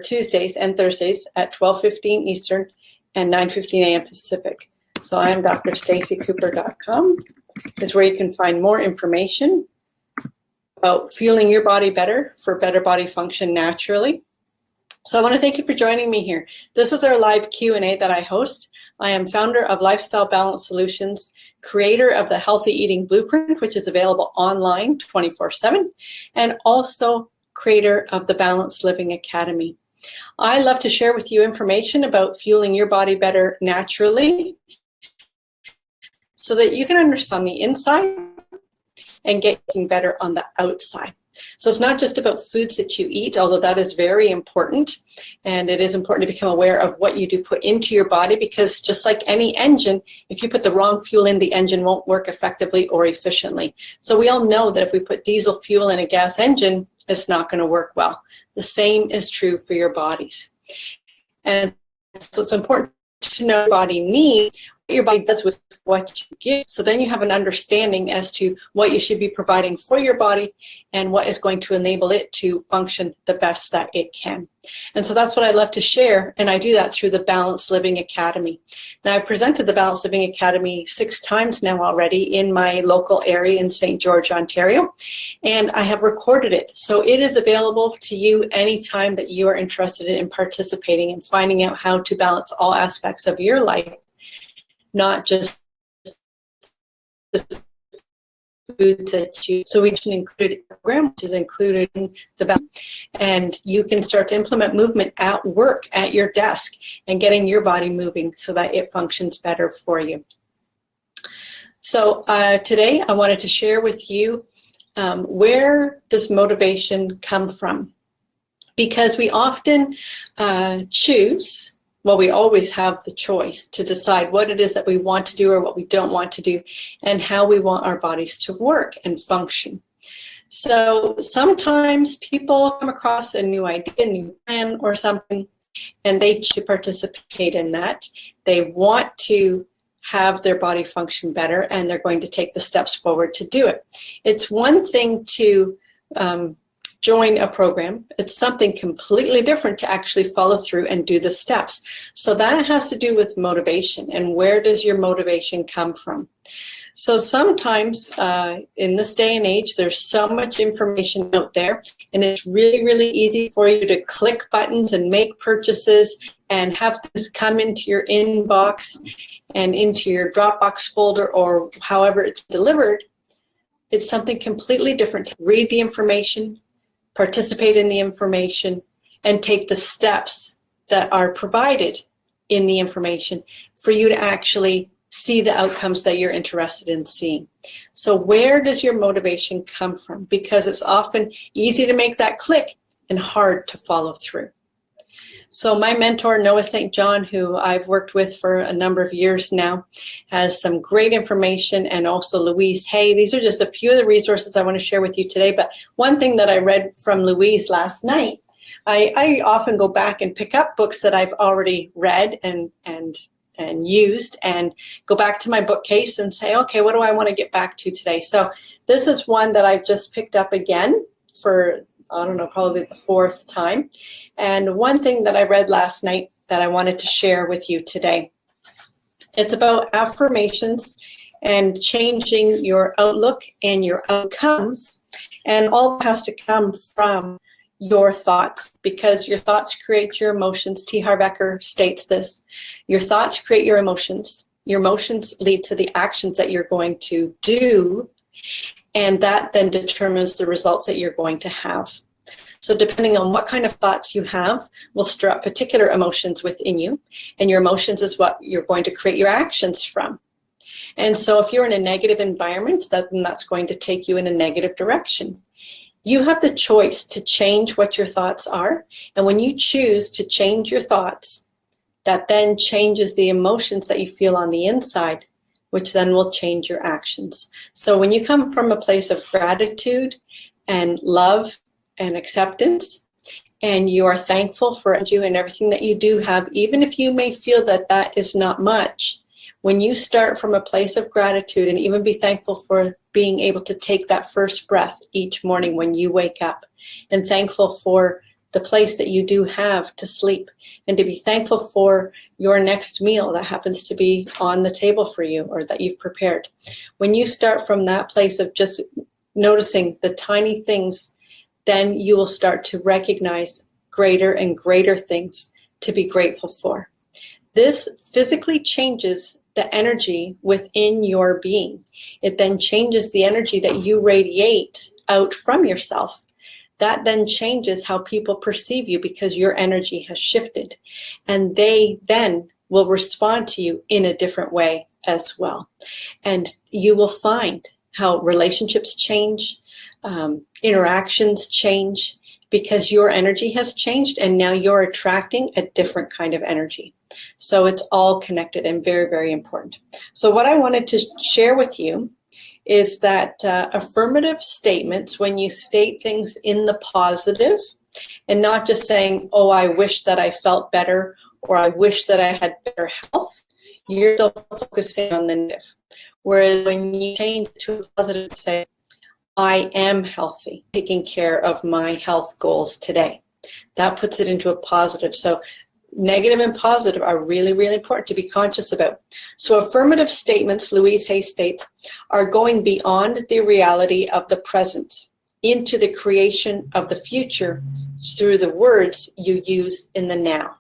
Tuesdays and Thursdays at 12:15 Eastern and 9:15 a.m. Pacific. So I am drstaceycooper.com. is where you can find more information about fueling your body better for better body function naturally. So I want to thank you for joining me here. This is our live Q&A that I host. I am founder of Lifestyle Balance Solutions, creator of the Healthy Eating Blueprint, which is available online 24/7, and also creator of the Balanced Living Academy. I love to share with you information about fueling your body better naturally so that you can understand the inside and getting better on the outside. So it's not just about foods that you eat, although that is very important. And it is important to become aware of what you do put into your body, because just like any engine, if you put the wrong fuel in, the engine won't work effectively or efficiently. So we all know that if we put diesel fuel in a gas engine, it's not going to work well. The same is true for your bodies. And so it's important to know what your body needs, what your body does with what you give. So then you have an understanding as to what you should be providing for your body and what is going to enable it to function the best that it can. And so that's what I love to share, and I do that through the Balanced Living Academy. Now, I've presented the Balanced Living Academy 6 times now already in my local area in St. George, Ontario, and I have recorded it. So it is available to you anytime that you are interested in participating and finding out how to balance all aspects of your life, not just the foods that you, so we can include a program which is included in the balance, and you can start to implement movement at work, at your desk, and getting your body moving so that it functions better for you. So today I wanted to share with you where does motivation come from? Because we often choose, well, we always have the choice to decide what it is that we want to do or what we don't want to do, and how we want our bodies to work and function. So sometimes people come across a new idea, a new plan or something, and they choose to participate in that. They want to have their body function better, and they're going to take the steps forward to do it. It's one thing to join a program. It's something completely different to actually follow through and do the steps. So that has to do with motivation, and where does your motivation come from? So sometimes in this day and age, there's so much information out there, and it's really, really easy for you to click buttons and make purchases and have this come into your inbox and into your Dropbox folder or however it's delivered. It's something completely different to read the information, participate in the information, and take the steps that are provided in the information for you to actually see the outcomes that you're interested in seeing. So where does your motivation come from? Because it's often easy to make that click and hard to follow through. So my mentor, Noah St. John, who I've worked with for a number of years now, has some great information, and also Louise Hay. These are just a few of the resources I want to share with you today. But one thing that I read from Louise last night, I often go back and pick up books that I've already read and used, and go back to my bookcase and say, okay, what do I want to get back to today? So this is one that I've just picked up again for, I don't know, probably the 4th time. And one thing that I read last night that I wanted to share with you today, it's about affirmations and changing your outlook and your outcomes. And all has to come from your thoughts, because your thoughts create your emotions. T. Harv Eker states this: your thoughts create your emotions lead to the actions that you're going to do, and that then determines the results that you're going to have. So depending on what kind of thoughts you have will stir up particular emotions within you, and your emotions is what you're going to create your actions from. And so if you're in a negative environment, then that's going to take you in a negative direction. You have the choice to change what your thoughts are, and when you choose to change your thoughts, that then changes the emotions that you feel on the inside, which then will change your actions. So when you come from a place of gratitude and love and acceptance, and you are thankful for you and everything that you do have, even if you may feel that that is not much, when you start from a place of gratitude and even be thankful for being able to take that first breath each morning when you wake up, and thankful for the place that you do have to sleep, and to be thankful for your next meal that happens to be on the table for you or that you've prepared. When you start from that place of just noticing the tiny things, then you will start to recognize greater and greater things to be grateful for. This physically changes the energy within your being. It then changes the energy that you radiate out from yourself. That then changes how people perceive you because your energy has shifted. And they then will respond to you in a different way as well. And you will find how relationships change, interactions change, because your energy has changed and now you're attracting a different kind of energy. So it's all connected and very, very important. So what I wanted to share with you is that affirmative statements, when you state things in the positive and not just saying, oh, I wish that I felt better or I wish that I had better health, you're still focusing on the negative. Whereas when you change to a positive, say, I am healthy, taking care of my health goals today. That puts it into a positive. So negative and positive are really, really important to be conscious about. So affirmative statements, Louise Hay states, are going beyond the reality of the present into the creation of the future through the words you use in the now.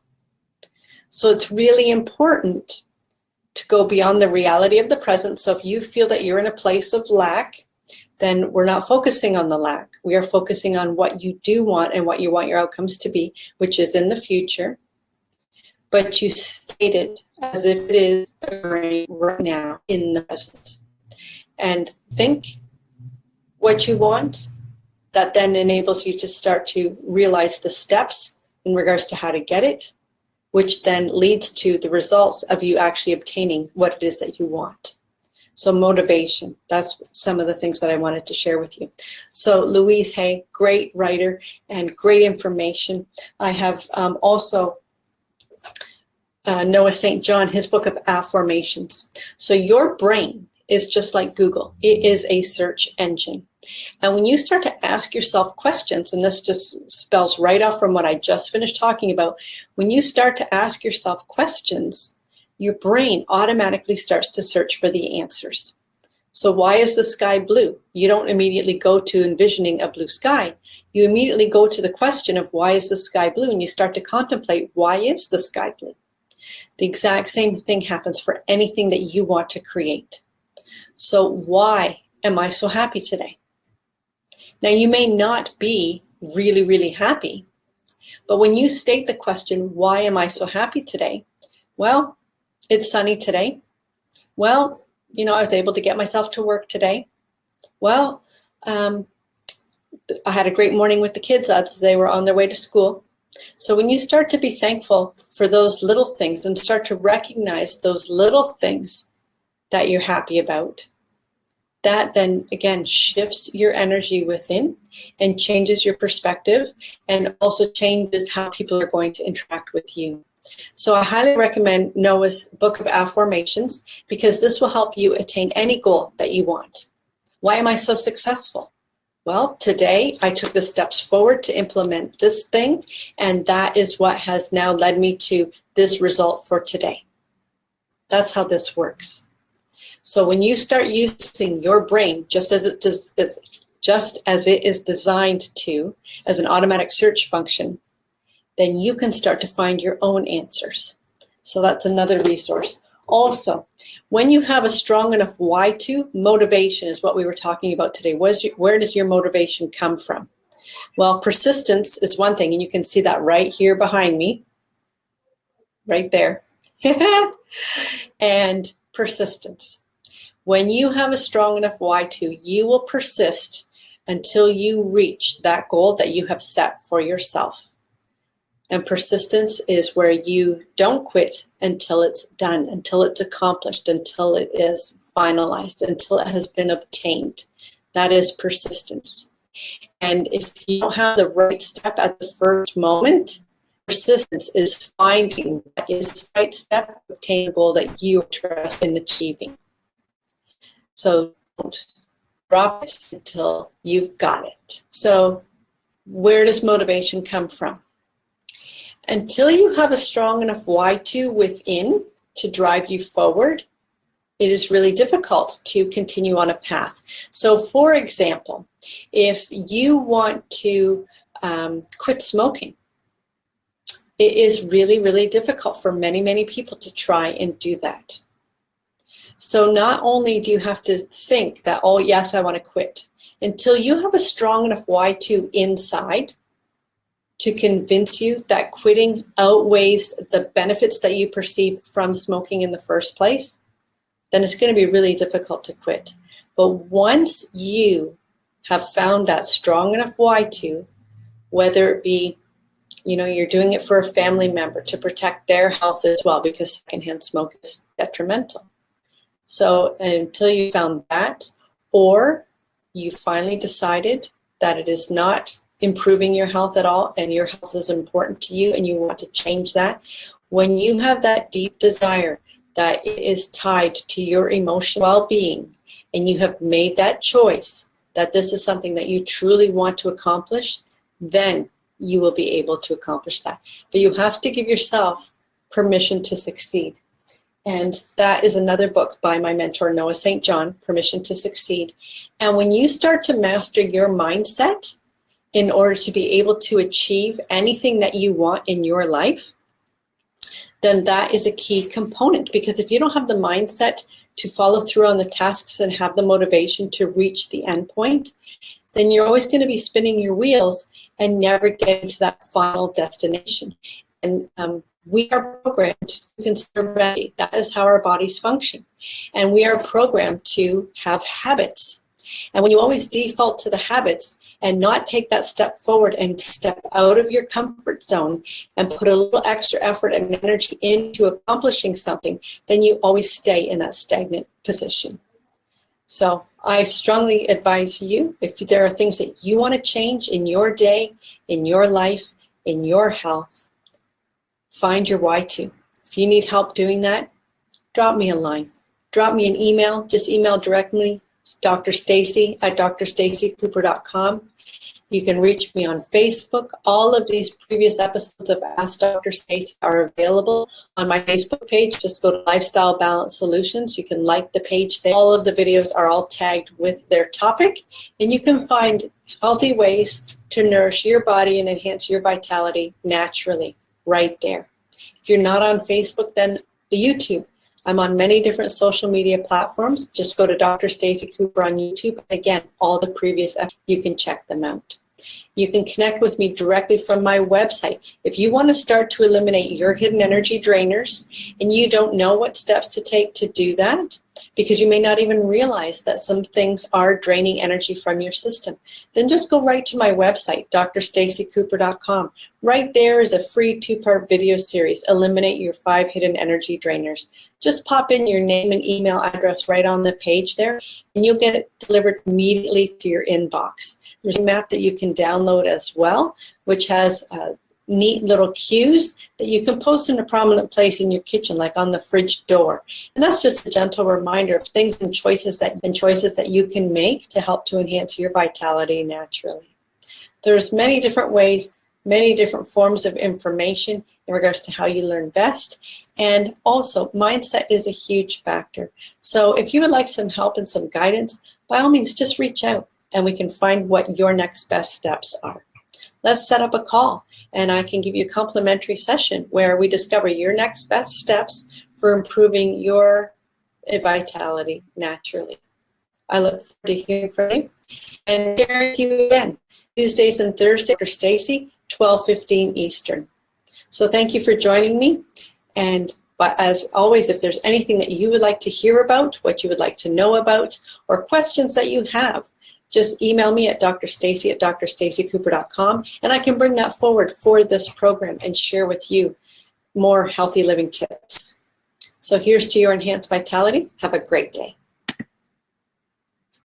So it's really important to go beyond the reality of the present. So if you feel that you're in a place of lack, then we're not focusing on the lack. We are focusing on what you do want and what you want your outcomes to be, which is in the future. But you state it as if it is occurring right now in the present. And think what you want. That then enables you to start to realize the steps in regards to how to get it, which then leads to the results of you actually obtaining what it is that you want. So motivation, that's some of the things that I wanted to share with you. So Louise Hay, great writer and great information. I have also Noah St. John, his book of Affirmations. So your brain is just like Google. It is a search engine. And when you start to ask yourself questions, and this just spells right off from what I just finished talking about, when you start to ask yourself questions, your brain automatically starts to search for the answers. So why is the sky blue? You don't immediately go to envisioning a blue sky. You immediately go to the question of why is the sky blue, and you start to contemplate, why is the sky blue? The exact same thing happens for anything that you want to create. So why am I so happy today? Now you may not be really, really happy, but when you state the question, why am I so happy today? Well, it's sunny today. Well, I was able to get myself to work today. Well, I had a great morning with the kids as they were on their way to school. So when you start to be thankful for those little things and start to recognize those little things that you're happy about, that then again shifts your energy within and changes your perspective and also changes how people are going to interact with you. So I highly recommend Noah's book of Affirmations because this will help you attain any goal that you want. Why am I so successful? Well, today I took the steps forward to implement this thing, and that is what has now led me to this result for today. That's how this works. So when you start using your brain just as it is designed to, as an automatic search function, then you can start to find your own answers. So that's another resource. Also, when you have a strong enough why to, motivation is what we were talking about today. Where does your motivation come from? Well, persistence is one thing, and you can see that right here behind me, right there. And persistence. When you have a strong enough why to, you will persist until you reach that goal that you have set for yourself. And persistence is where you don't quit until it's done, until it's accomplished, until it is finalized, until it has been obtained. That is persistence. And if you don't have the right step at the first moment, persistence is finding what is the right step to obtain the goal that you are interested in achieving. So don't drop it until you've got it. So where does motivation come from? Until you have a strong enough why to within to drive you forward, it is really difficult to continue on a path. So for example, if you want to quit smoking, it is really, really difficult for many, many people to try and do that. So not only do you have to think that, oh yes, I want to quit, until you have a strong enough why to inside to convince you that quitting outweighs the benefits that you perceive from smoking in the first place, then it's going to be really difficult to quit. But once you have found that strong enough why to, whether it be, you're doing it for a family member to protect their health as well, because secondhand smoke is detrimental. So until you found that, or you finally decided that it is not improving your health at all and your health is important to you and you want to change that, when you have that deep desire that it is tied to your emotional well-being and you have made that choice that this is something that you truly want to accomplish, then you will be able to accomplish that. But you have to give yourself permission to succeed. And that is another book by my mentor, Noah St. John, Permission to Succeed. And when you start to master your mindset in order to be able to achieve anything that you want in your life, then that is a key component. Because if you don't have the mindset to follow through on the tasks and have the motivation to reach the end point, then you're always going to be spinning your wheels and never getting to that final destination. And we are programmed to conserve energy. That is how our bodies function. And we are programmed to have habits. And when you always default to the habits and not take that step forward and step out of your comfort zone and put a little extra effort and energy into accomplishing something, then you always stay in that stagnant position. So I strongly advise you, if there are things that you want to change in your day, in your life, in your health, find your why to. If you need help doing that, drop me a line. Drop me an email. Just email directly, Dr. Stacey at drstaceycooper.com. You can reach me on Facebook. All of these previous episodes of Ask Dr. Stacey are available on my Facebook page. Just go to Lifestyle Balance Solutions. You can like the page there. All of the videos are all tagged with their topic, and you can find healthy ways to nourish your body and enhance your vitality naturally right there. If you're not on Facebook, then the YouTube. I'm on many different social media platforms. Just go to Dr. Stacey Cooper on YouTube. Again, all the previous episodes, you can check them out. You can connect with me directly from my website. If you want to start to eliminate your hidden energy drainers and you don't know what steps to take to do that, because you may not even realize that some things are draining energy from your system, then just go right to my website, drstaceycooper.com. Right there is a free 2-part video series, Eliminate Your 5 Hidden Energy Drainers. Just pop in your name and email address right on the page there, and you'll get it delivered immediately to your inbox. There's a map that you can download as well, which has neat little cues that you can post in a prominent place in your kitchen, like on the fridge door. And that's just a gentle reminder of things and choices that you can make to help to enhance your vitality naturally. There's many different ways, many different forms of information in regards to how you learn best. And also, mindset is a huge factor. So if you would like some help and some guidance, by all means, just reach out and we can find what your next best steps are. Let's set up a call and I can give you a complimentary session where we discover your next best steps for improving your vitality naturally. I look forward to hearing from you and sharing with you again, Tuesdays and Thursdays, Dr. Stacey, 12:15 Eastern. So thank you for joining me. And but as always, if there's anything that you would like to hear about, what you would like to know about, or questions that you have, just email me at drstacey@drstaceycooper.com, and I can bring that forward for this program and share with you more healthy living tips. So here's to your enhanced vitality. Have a great day.